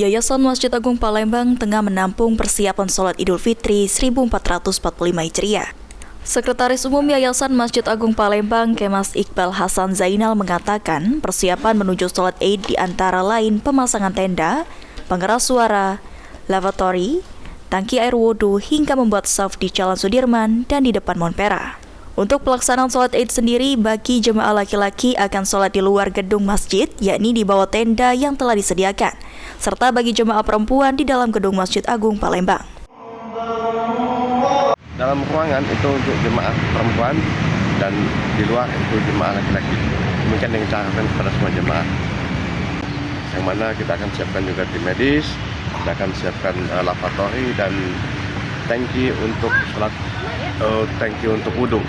Yayasan Masjid Agung Palembang tengah menampung persiapan sholat Idul Fitri 1445 Hijriah. Sekretaris Umum Yayasan Masjid Agung Palembang, Kemas Iqbal Hasan Zainal mengatakan persiapan menuju sholat Id di antara lain pemasangan tenda, pengeras suara, lavatory, tangki air wudhu hingga membuat saf di Jalan Sudirman dan di depan Monpera. Untuk pelaksanaan sholat Id sendiri, bagi jemaah laki-laki akan sholat di luar gedung masjid, yakni di bawah tenda yang telah disediakan, serta bagi jemaah perempuan di dalam gedung Masjid Agung Palembang. Dalam ruangan itu untuk jemaah perempuan dan di luar itu jemaah laki-laki. Demikian yang kita harapkan kepada semua jemaah. Yang mana kita akan siapkan juga tim medis, kita akan siapkan lavatory dan tangki untuk sholat, tangki untuk wudhu.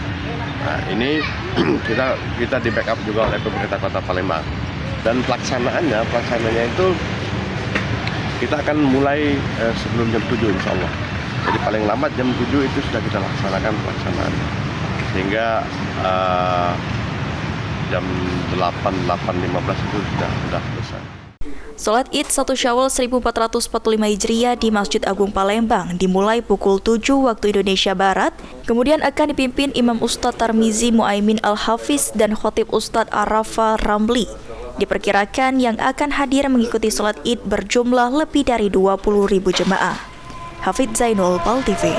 Nah, ini kita di backup juga oleh pemerintah Kota Palembang. Dan pelaksanaannya itu kita akan mulai sebelum jam 7 insya Allah. Jadi paling lambat jam 7 itu sudah kita laksanakan pelaksanaan. Sehingga jam 8.15 itu sudah selesai. Sholat Id 1 Syawal 1445 Hijriah di Masjid Agung Palembang dimulai pukul 7 waktu Indonesia Barat, kemudian akan dipimpin Imam Ustadz Tarmizi Muaimin Al-Hafiz dan Khotib Ustadz Arafa Ramli. Diperkirakan yang akan hadir mengikuti sholat Id berjumlah lebih dari 20.000 jemaah. Hafidz Zainul, PAL TV.